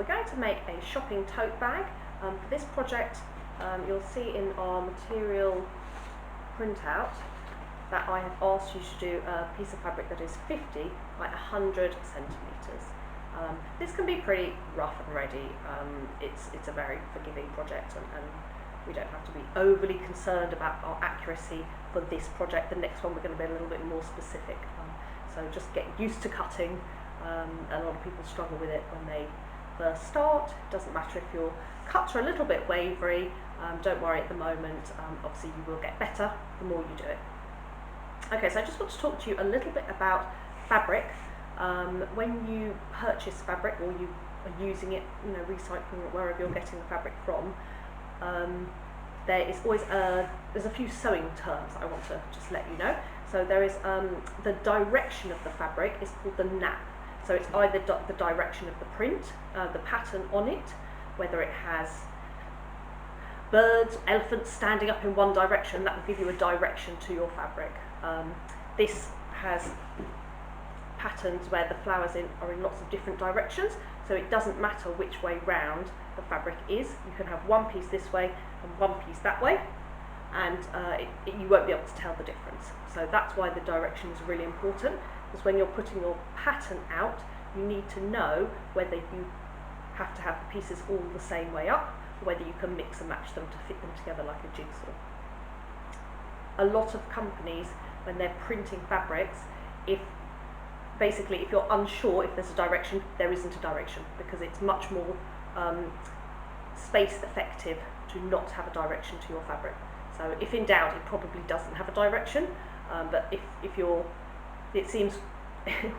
we're going to make a shopping tote bag. For this project, you'll see in our material printout that I have asked you to do a piece of fabric that is 50 by 100 centimetres. This can be pretty rough and ready. It's a very forgiving project, and we don't have to be overly concerned about our accuracy for this project. The next one we're going to be a little bit more specific. So just get used to cutting. A lot of people struggle with it when they first start. It doesn't matter if your cuts are a little bit wavery, don't worry at the moment. Obviously you will get better the more you do it. Okay, so I just want to talk to you a little bit about fabric. When you purchase fabric or you are using it, recycling it, wherever you're getting the fabric from, there is always there's a few sewing terms I want to just let you know. So there is the direction of the fabric is called the nap. So it's either the direction of the print, the pattern on it, whether it has birds, elephants standing up in one direction, that will give you a direction to your fabric. This has patterns where the flowers are in lots of different directions, so it doesn't matter which way round the fabric is. You can have one piece this way and one piece that way, and you won't be able to tell the difference. So that's why the direction is really important, because when you're putting your pattern out, you need to know whether you have to have the pieces all the same way up, or whether you can mix and match them to fit them together like a jigsaw. A lot of companies, when they're printing fabrics, if you're unsure if there's a direction, there isn't a direction, because it's much more space effective to not have a direction to your fabric. So if in doubt, it probably doesn't have a direction, but it seems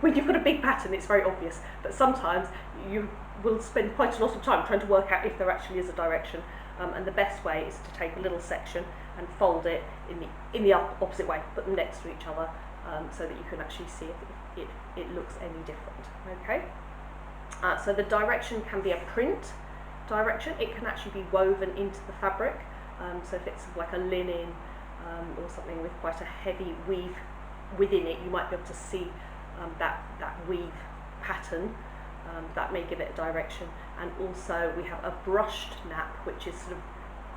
when you've got a big pattern it's very obvious, but sometimes you will spend quite a lot of time trying to work out if there actually is a direction, and the best way is to take a little section and fold it in the opposite way, put them next to each other, so that you can actually see if it looks any different. Okay, so the direction can be a print direction, it can actually be woven into the fabric, so if it's like a linen or something with quite a heavy weave within it, you might be able to see that weave pattern. That may give it a direction. And also we have a brushed nap, which is sort of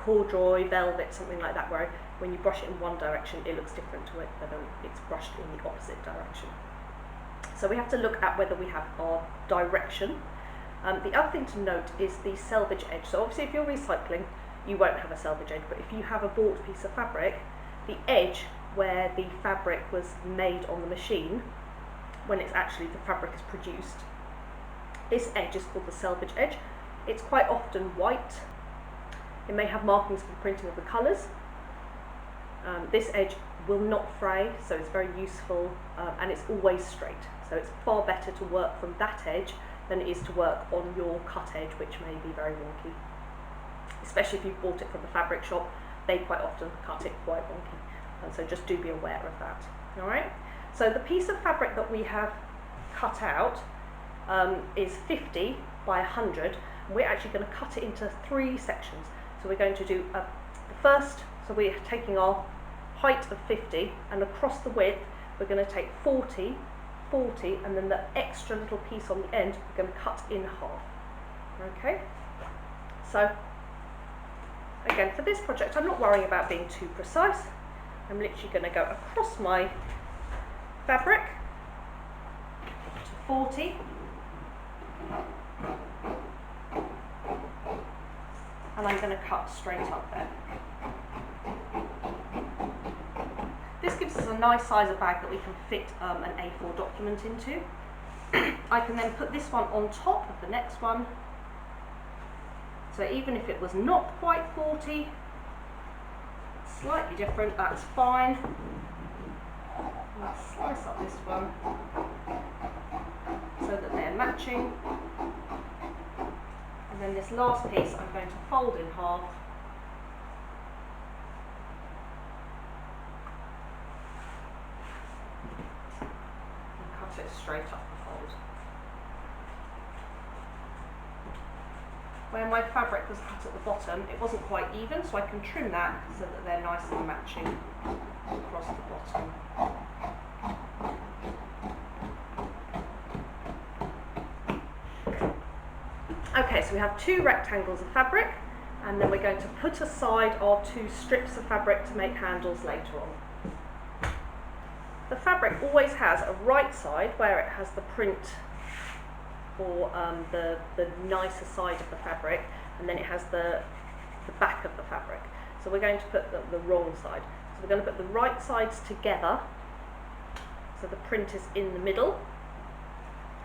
corduroy, velvet, something like that, where when you brush it in one direction it looks different to it, but it's brushed in the opposite direction. So we have to look at whether we have our direction. The other thing to note is the selvage edge. So obviously if you're recycling, you won't have a selvage edge, but if you have a bought piece of fabric, the edge where the fabric was made on the machine, when it's actually the fabric is produced, this edge is called the selvage edge. It's quite often white. It may have markings for the printing of the colours. This edge will not fray, so it's very useful, and it's always straight. So it's far better to work from that edge than it is to work on your cut edge, which may be very wonky. Especially if you've bought it from the fabric shop, they quite often cut it quite wonky, and so just do be aware of that. Alright, so the piece of fabric that we have cut out is 50 by 100, and we're actually going to cut it into 3 sections. So we're going to do the first, so we're taking our height of 50, and across the width we're going to take 40, and then the extra little piece on the end we're going to cut in half. Okay, so again, for this project I'm not worrying about being too precise. I'm literally going to go across my fabric to 40, and I'm going to cut straight up there. This gives us a nice size of bag that we can fit an A4 document into. I can then put this one on top of the next one, so even if it was not quite 40, slightly different, that's fine. Let's slice up this one so that they're matching, and then this last piece I'm going to fold in half and cut it straight up the fold. Where my fabric was cut at the bottom, it wasn't quite even, so I can trim that so that they're nice and matching across the bottom. Okay, Okay, so we have 2 rectangles of fabric, and then we're going to put aside our 2 strips of fabric to make handles later on. The fabric always has a right side where it has the print or the nicer side of the fabric, and then it has the back of the fabric. So we're going to put the wrong side. So we're going to put the right sides together, so the print is in the middle,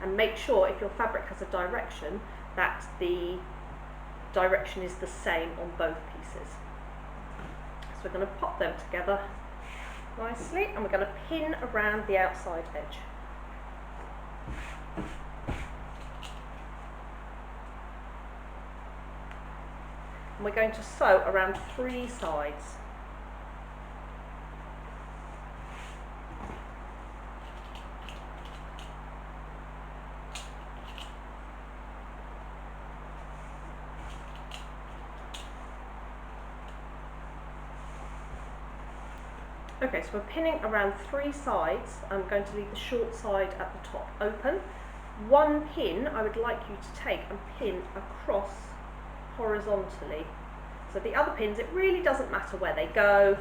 and make sure if your fabric has a direction that the direction is the same on both pieces. So we're going to pop them together nicely, and we're going to pin around the outside edge. And we're going to sew around 3 sides. Okay, so we're pinning around 3 sides. I'm going to leave the short side at the top open. 1 pin I would like you to take and pin across horizontally. So the other pins, it really doesn't matter where they go.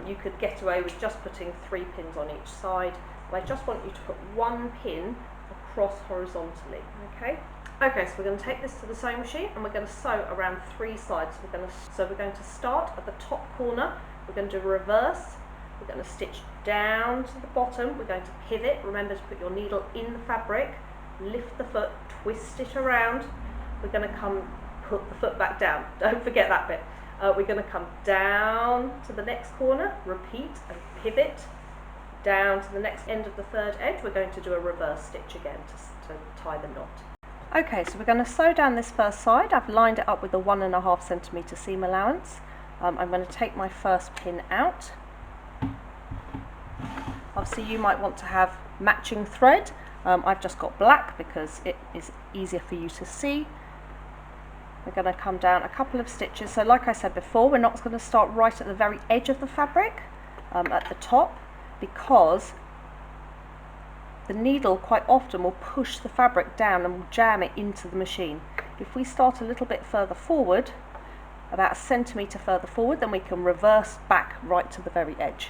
You could get away with just putting 3 pins on each side. But I just want you to put 1 pin across horizontally, okay? Okay, so we're going to take this to the sewing machine and we're going to sew around 3 sides. So we're going to start at the top corner. We're going to do a reverse. We're going to stitch down to the bottom. We're going to pivot. Remember to put your needle in the fabric. Lift the foot, twist it around. We're going to put the foot back down. Don't forget that bit. We're going to come down to the next corner, repeat and pivot down to the next end of the 3rd edge. We're going to do a reverse stitch again to tie the knot. Okay, so we're going to sew down this first side. I've lined it up with a 1.5 centimetre seam allowance. I'm going to take my first pin out. Obviously you might want to have matching thread. I've just got black because it is easier for you to see. We're going to come down a couple of stitches. So like I said before, we're not going to start right at the very edge of the fabric at the top, because the needle quite often will push the fabric down and will jam it into the machine. If we start a little bit further forward, about 1 centimetre further forward, then we can reverse back right to the very edge.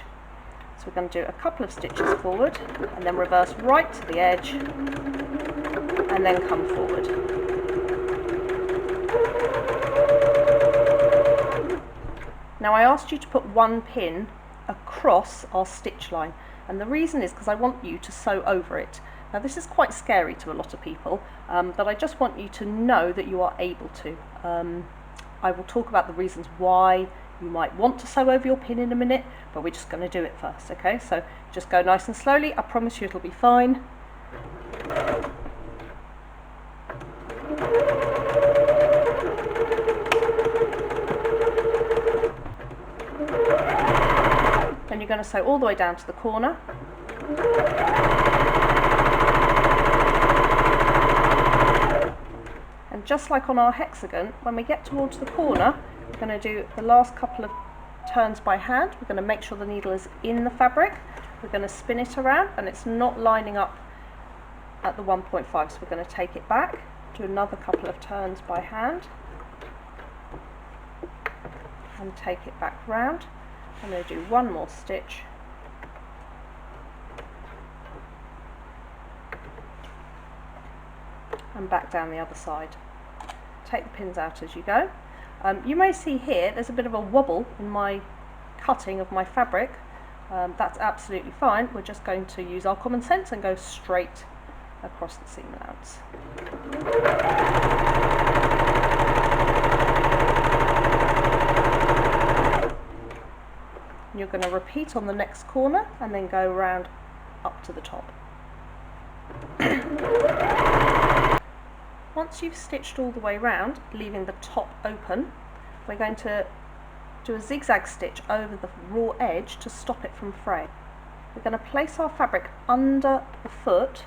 So we're going to do a couple of stitches forward and then reverse right to the edge and then come forward. Now I asked you to put 1 pin across our stitch line, and the reason is because I want you to sew over it. Now this is quite scary to a lot of people, but I just want you to know that you are able to. I will talk about the reasons why you might want to sew over your pin in a minute, but we're just going to do it first, okay? So just go nice and slowly. I promise you it'll be fine. Then you're going to sew all the way down to the corner. And just like on our hexagon, when we get towards the corner, we're going to do the last couple of turns by hand. We're going to make sure the needle is in the fabric. We're going to spin it around and it's not lining up at the 1.5, so we're going to take it back, do another couple of turns by hand and take it back round. I'm going to do 1 more stitch and back down the other side. Take the pins out as you go. You may see here there's a bit of a wobble in my cutting of my fabric. That's absolutely fine. We're just going to use our common sense and go straight across the seam allowance. You're going to repeat on the next corner and then go round up to the top. Once you've stitched all the way round, leaving the top open, we're going to do a zigzag stitch over the raw edge to stop it from fraying. We're going to place our fabric under the foot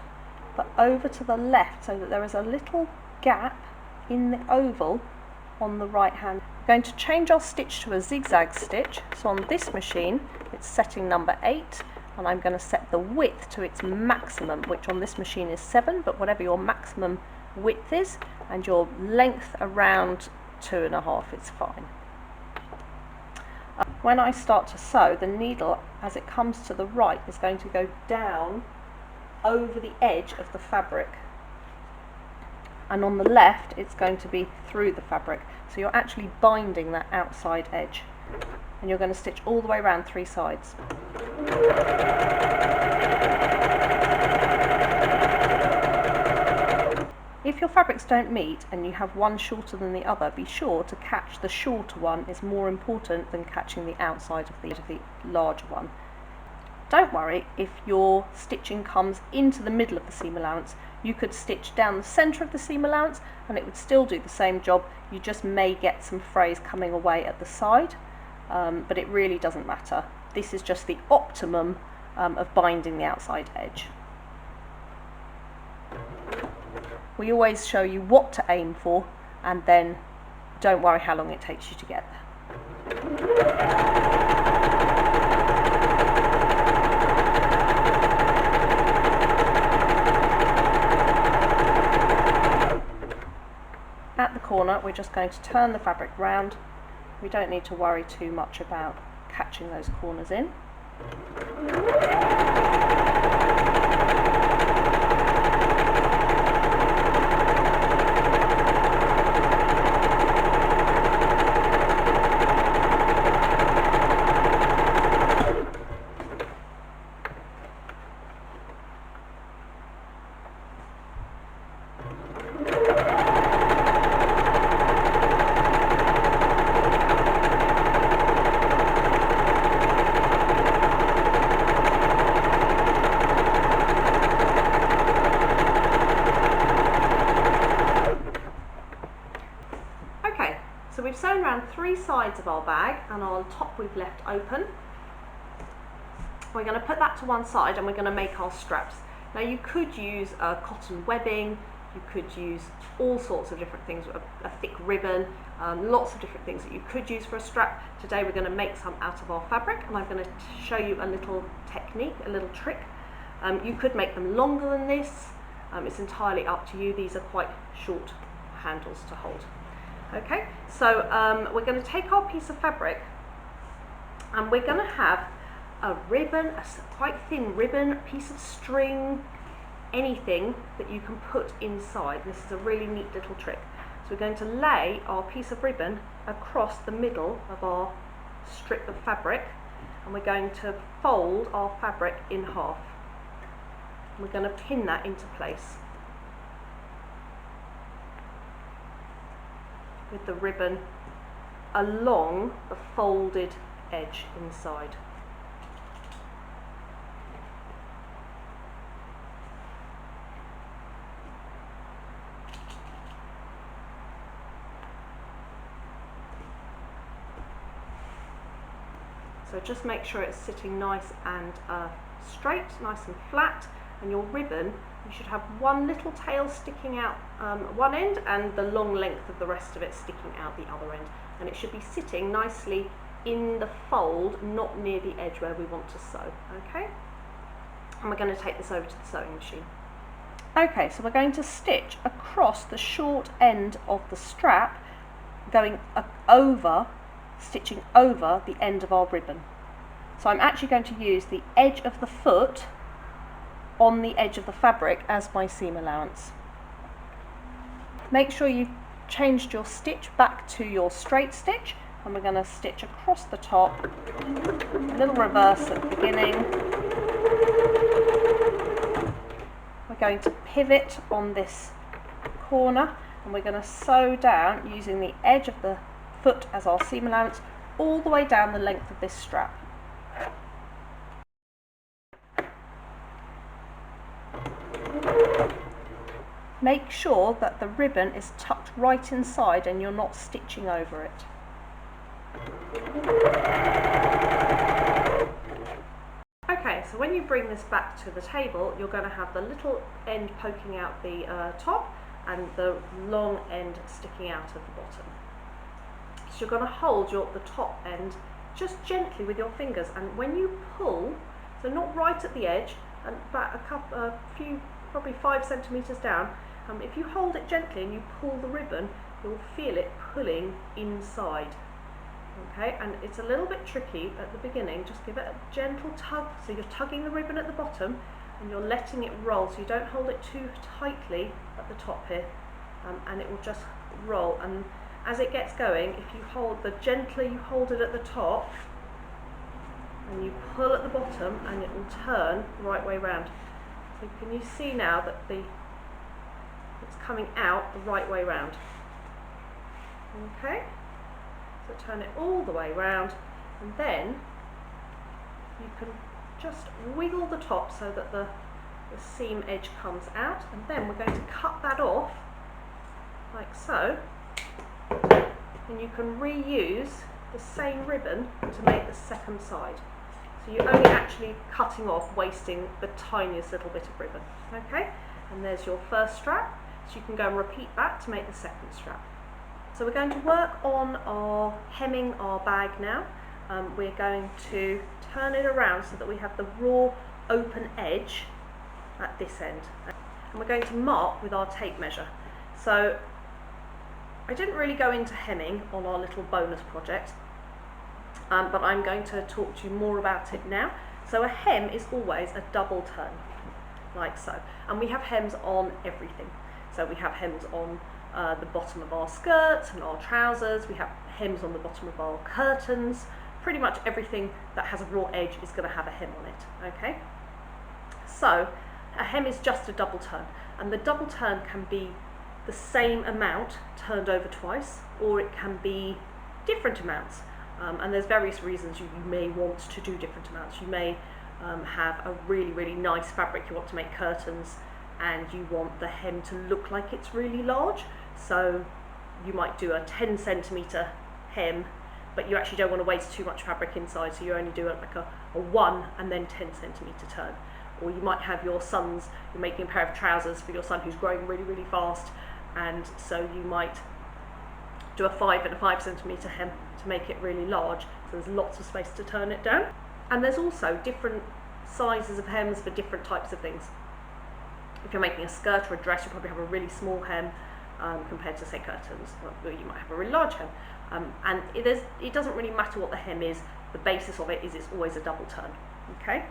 but over to the left so that there is a little gap in the oval on the right hand. We're going to change our stitch to a zigzag stitch. So on this machine it's setting number 8 and I'm going to set the width to its maximum, which on this machine is 7, but whatever your maximum width is, and your length around 2.5, it's fine. When I start to sew, the needle, as it comes to the right, is going to go down over the edge of the fabric, and on the left it's going to be through the fabric, so you're actually binding that outside edge, and you're going to stitch all the way around 3 sides. If your fabrics don't meet and you have one shorter than the other, be sure to catch the shorter one. Is more important than catching the outside of the larger one. Don't worry if your stitching comes into the middle of the seam allowance. You could stitch down the centre of the seam allowance and it would still do the same job. You just may get some frays coming away at the side, but it really doesn't matter. This is just the optimum of binding the outside edge. We always show you what to aim for, and then don't worry how long it takes you to get there. At the corner, we're just going to turn the fabric round. We don't need to worry too much about catching those corners in. So we've sewn around 3 sides of our bag, and on top we've left open. We're going to put that to one side and we're going to make our straps. Now you could use cotton webbing, you could use all sorts of different things, a thick ribbon, lots of different things that you could use for a strap. Today we're going to make some out of our fabric, and I'm going to show you a little technique, a little trick. You could make them longer than this, it's entirely up to you. These are quite short handles to hold. Okay, so we're going to take our piece of fabric and we're going to have a ribbon, a quite thin ribbon, piece of string, anything that you can put inside. This is a really neat little trick. So we're going to lay our piece of ribbon across the middle of our strip of fabric, and we're going to fold our fabric in half. We're going to pin that into place with the ribbon along the folded edge inside. So just make sure it's sitting nice and straight, nice and flat, and your ribbon, you should have one little tail sticking out one end and the long length of the rest of it sticking out the other end, and it should be sitting nicely in the fold, not near the edge where we want to sew. Okay, and we're going to take this over to the sewing machine. Okay, so we're going to stitch across the short end of the strap, going over, stitching over the end of our ribbon. So I'm actually going to use the edge of the foot on the edge of the fabric as my seam allowance. Make sure you've changed your stitch back to your straight stitch, and we're going to stitch across the top, a little reverse at the beginning. We're going to pivot on this corner, and we're going to sew down using the edge of the foot as our seam allowance all the way down the length of this strap. Make sure that the ribbon is tucked right inside and you're not stitching over it. Okay, so when you bring this back to the table, you're going to have the little end poking out the top and the long end sticking out of the bottom. So you're going to hold the top end just gently with your fingers, and when you pull, so not right at the edge, and about a few, probably 5 centimetres down, If you hold it gently and you pull the ribbon, you'll feel it pulling inside. Okay, and it's a little bit tricky at the beginning. Just give it a gentle tug. So you're tugging the ribbon at the bottom and you're letting it roll, so you don't hold it too tightly at the top here, and it will just roll. And as it gets going, if you hold, the gentler you hold it at the top and you pull at the bottom, and it will turn the right way round. So can you see now that it's coming out the right way round? Okay, so turn it all the way round, and then you can just wiggle the top so that the seam edge comes out, and then we're going to cut that off like so, and you can reuse the same ribbon to make the second side. So you're only actually cutting off, wasting the tiniest little bit of ribbon. Okay, and there's your first strap, so you can go and repeat that to make the second strap. So we're going to work on hemming our bag now. We're going to turn it around so that we have the raw open edge at this end, and we're going to mark with our tape measure. So I didn't really go into hemming on our little bonus project, but I'm going to talk to you more about it now. So a hem is always a double turn, like so, and we have hems on everything. So we have hems on the bottom of our skirts and our trousers, we have hems on the bottom of our curtains. Pretty much everything that has a raw edge is going to have a hem on it. Okay, so a hem is just a double turn, and the double turn can be the same amount turned over twice, or it can be different amounts, and there's various reasons you may want to do different amounts. You may have a really nice fabric you want to make curtains, and you want the hem to look like it's really large, so you might do a 10 centimetre hem, but you actually don't want to waste too much fabric inside, so you only do like a 1 and then 10 centimetre turn. Or you might have your son's, you're making a pair of trousers for your son who's growing really fast, and so you might do a 5 and a 5 centimetre hem to make it really large, so there's lots of space to turn it down. And there's also different sizes of hems for different types of things. If you're making a skirt or a dress, you probably have a really small hem compared to, say, curtains, or you might have a really large hem. And it doesn't really matter what the hem is, the basis of it is it's always a double turn, okay?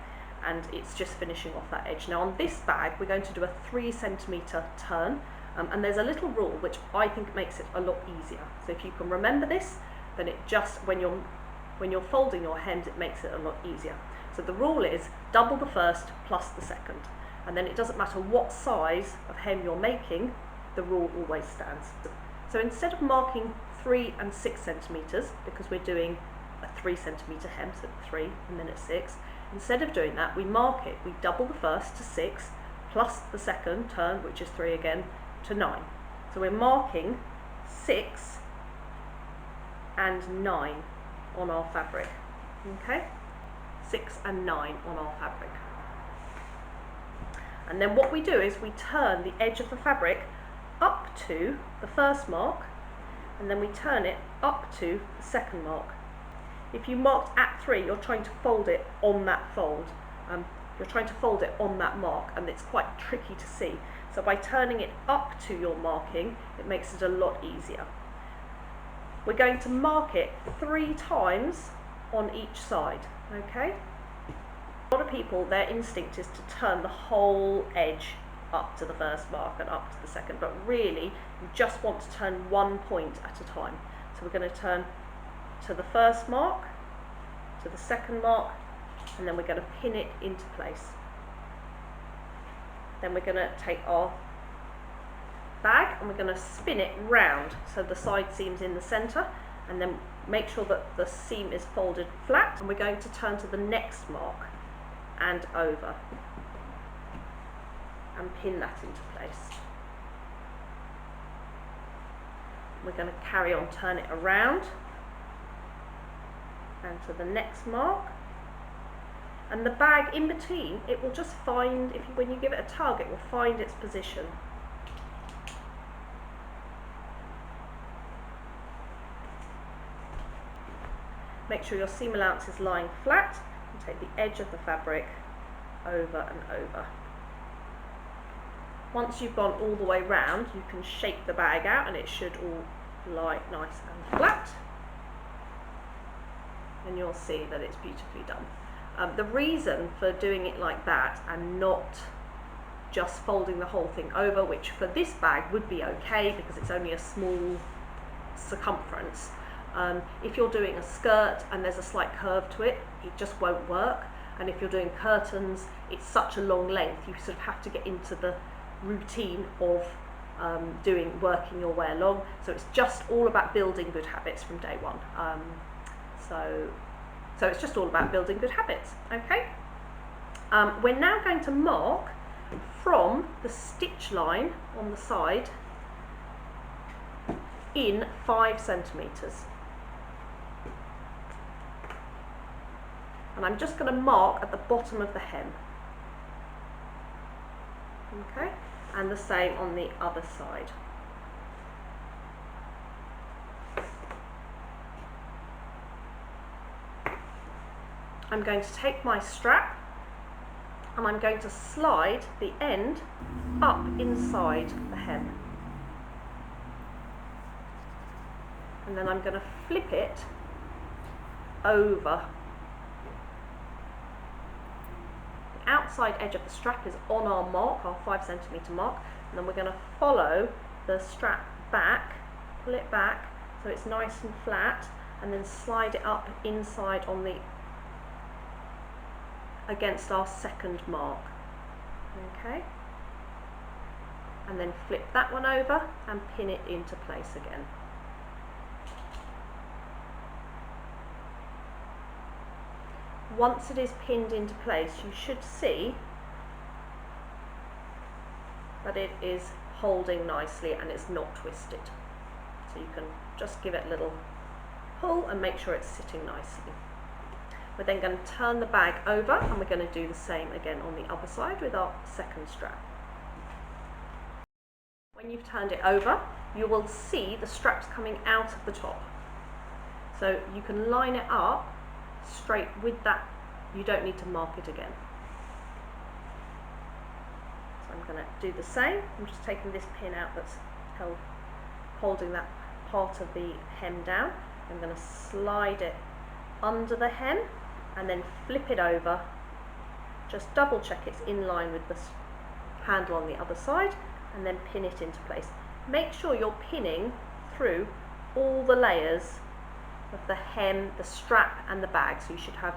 And it's just finishing off that edge. Now on this bag, we're going to do a 3 centimetre turn, and there's a little rule which I think makes it a lot easier. So if you can remember this, then it just, when you're folding your hems, it makes it a lot easier. So the rule is double the first plus the second, and then it doesn't matter what size of hem you're making, the rule always stands. So instead of marking 3 and 6 centimetres, because we're doing a 3 centimetre hem, so 3 and then it's 6, instead of doing that, we mark it, we double the first to 6, plus the second turn, which is 3 again, to 9. So we're marking 6 and 9 on our fabric, okay? 6 and 9 on our fabric. And then what we do is we turn the edge of the fabric up to the first mark, and then we turn it up to the second mark. If you marked at 3, you're trying to fold it on that fold. You're trying to fold it on that mark, and it's quite tricky to see. So by turning it up to your marking, it makes it a lot easier. We're going to mark it 3 times on each side, okay? A lot of people, their instinct is to turn the whole edge up to the first mark and up to the second, but really you just want to turn 1 point at a time. So we're going to turn to the first mark, to the second mark, and then we're going to pin it into place. Then we're going to take our bag and we're going to spin it round so the side seam's in the centre, and then make sure that the seam is folded flat, and we're going to turn to the next mark and over and pin that into place. We're going to carry on, turn it around and to the next mark, and the bag in between, it will just find, when you give it a tug, it will find its position. Make sure your seam allowance is lying flat, and take the edge of the fabric over and over. Once you've gone all the way round, you can shake the bag out and it should all lie nice and flat. And you'll see that it's beautifully done. The reason for doing it like that and not just folding the whole thing over, which for this bag would be okay because it's only a small circumference, if you're doing a skirt and there's a slight curve to it, it just won't work. And if you're doing curtains, it's such a long length, you sort of have to get into the routine of working your way along. So it's just all about building good habits from day one. So it's just all about building good habits, okay? We're now going to mark from the stitch line on the side in 5 centimetres. And I'm just going to mark at the bottom of the hem. Okay, and the same on the other side. I'm going to take my strap and I'm going to slide the end up inside the hem. And then I'm going to flip it over. The outside edge of the strap is on our mark, our 5 centimetre mark, and then we're going to follow the strap back, pull it back so it's nice and flat, and then slide it up inside on the against our second mark. Okay, and then flip that one over and pin it into place again. Once it is pinned into place, you should see that it is holding nicely and it's not twisted. So you can just give it a little pull and make sure it's sitting nicely. We're then going to turn the bag over and we're going to do the same again on the other side with our second strap. When you've turned it over, you will see the straps coming out of the top. So you can line it up straight with that. You don't need to mark it again. So I'm going to do the same. I'm just taking this pin out that's holding that part of the hem down. I'm going to slide it under the hem and then flip it over. Just double check it's in line with the handle on the other side and then pin it into place. Make sure you're pinning through all the layers of the hem, the strap and the bag. So you should have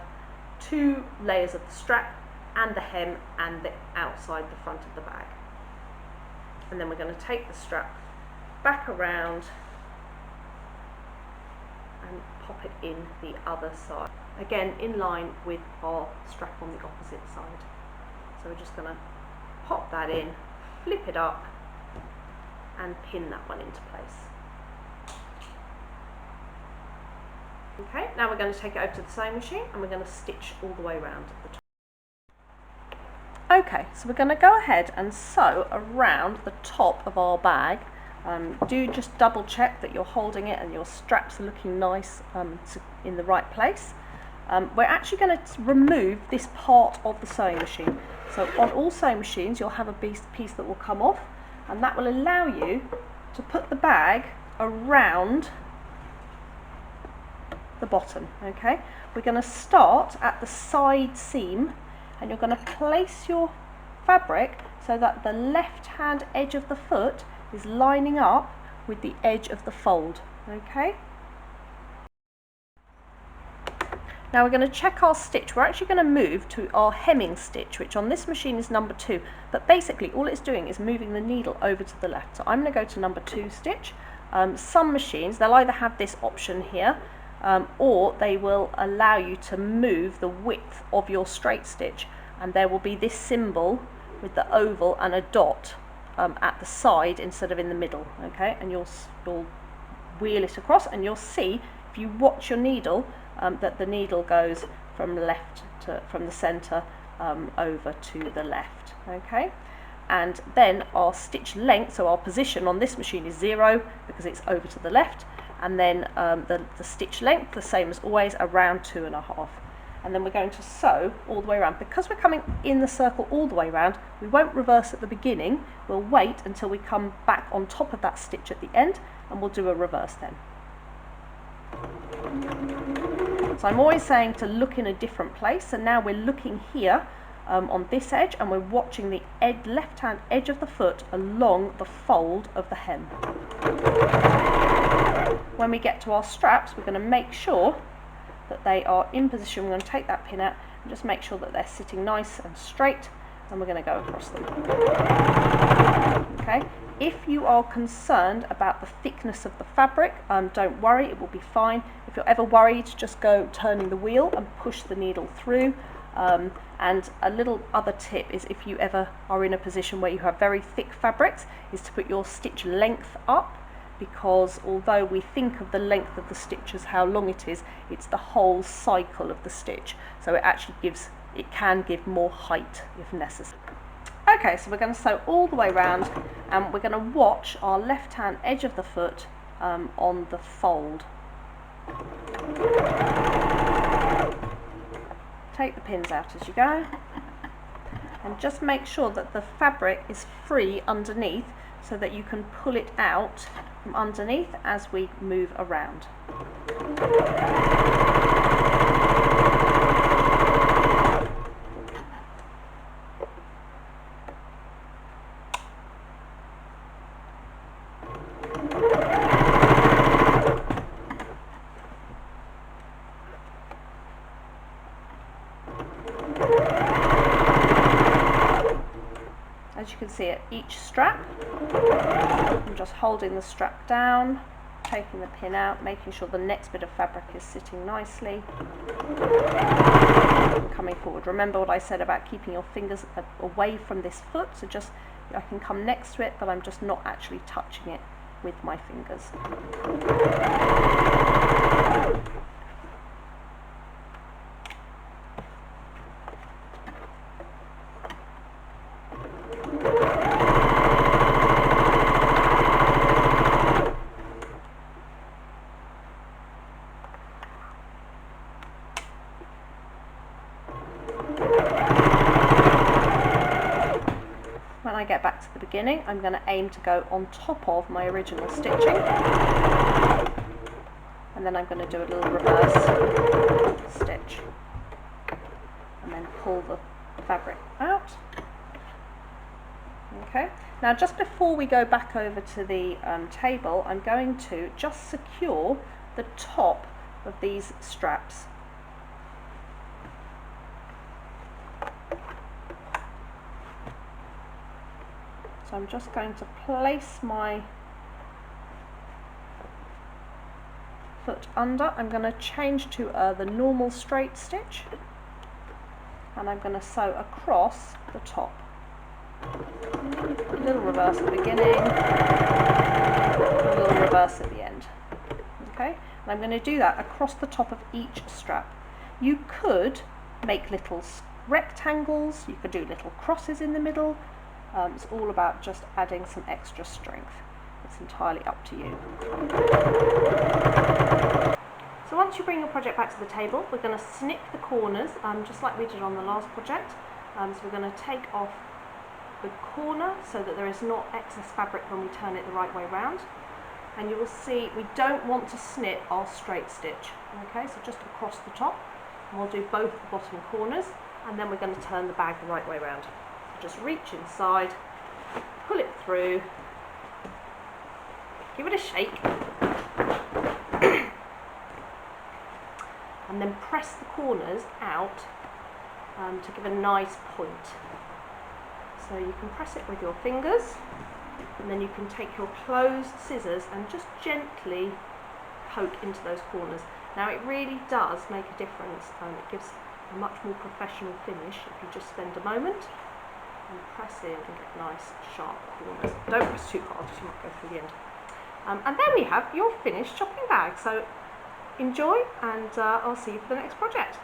2 layers of the strap and the hem and the outside, the front of the bag. And then we're going to take the strap back around and pop it in the other side. Again, in line with our strap on the opposite side. So we're just going to pop that in, flip it up and pin that one into place. Okay, now we're going to take it over to the sewing machine and we're going to stitch all the way around the top. Okay, so we're going to go ahead and sew around the top of our bag. Do just double check that you're holding it and your straps are looking nice in the right place. We're actually going to remove this part of the sewing machine. So on all sewing machines you'll have a piece that will come off, and that will allow you to put the bag around the bottom. Okay, we're going to start at the side seam and you're going to place your fabric so that the left hand edge of the foot is lining up with the edge of the fold. Okay, now we're going to check our stitch. We're actually going to move to our hemming stitch, which on this machine is number 2, but basically all it's doing is moving the needle over to the left. So I'm going to go to number 2 stitch. Some machines, they'll either have this option here or they will allow you to move the width of your straight stitch, and there will be this symbol with the oval and a dot at the side instead of in the middle. Okay, and you'll wheel it across and you'll see, if you watch your needle, that the needle goes from the center over to the left. Okay, and then our stitch length, so our position on this machine is 0 because it's over to the left, and then the stitch length, the same as always, around 2.5. and then we're going to sew all the way around. Because we're coming in the circle all the way around, we won't reverse at the beginning, we'll wait until we come back on top of that stitch at the end, and we'll do a reverse then. So I'm always saying to look in a different place, and now we're looking here on this edge, and we're watching the left hand edge of the foot along the fold of the hem. When we get to our straps, we're going to make sure that they are in position. We're going to take that pin out and just make sure that they're sitting nice and straight, and we're going to go across them. Okay. If you are concerned about the thickness of the fabric, don't worry, it will be fine. If you're ever worried, just go turning the wheel and push the needle through. And a little other tip is, if you ever are in a position where you have very thick fabrics, is to put your stitch length up, because although we think of the length of the stitch as how long it is, it's the whole cycle of the stitch. So it actually can give more height if necessary. Okay, so we're going to sew all the way around, and we're going to watch our left hand edge of the foot on the fold. Take the pins out as you go, and just make sure that the fabric is free underneath, so that you can pull it out from underneath as we move around. As you can see at each strap, I'm just holding the strap down, taking the pin out, making sure the next bit of fabric is sitting nicely, and coming forward. Remember what I said about keeping your fingers away from this foot, so just I can come next to it, but I'm just not actually touching it with my fingers. When I get back to the beginning, I'm going to aim to go on top of my original stitching, and then I'm going to do a little reverse stitch, and then pull the fabric out. Okay, now just before we go back over to the table, I'm going to just secure the top of these straps. So I'm just going to place my foot under. I'm going to change to the normal straight stitch, and I'm going to sew across the top. A little reverse at the beginning, a little reverse at the end. Okay, and I'm going to do that across the top of each strap. You could make little rectangles, you could do little crosses in the middle. It's all about just adding some extra strength. It's entirely up to you. So once you bring your project back to the table, we're going to snip the corners, just like we did on the last project. So we're going to take off the corner so that there is not excess fabric when we turn it the right way round. And you will see we don't want to snip our straight stitch. Okay, so just across the top. And we'll do both the bottom corners, and then we're going to turn the bag the right way round. Just reach inside, pull it through, give it a shake, and then press the corners out to give a nice point. So you can press it with your fingers, and then you can take your closed scissors and just gently poke into those corners. Now it really does make a difference, it gives a much more professional finish if you just spend a moment and press in and get nice sharp corners. Don't press too hard, you might go through the end. And then we have your finished shopping bag. So enjoy, and I'll see you for the next project.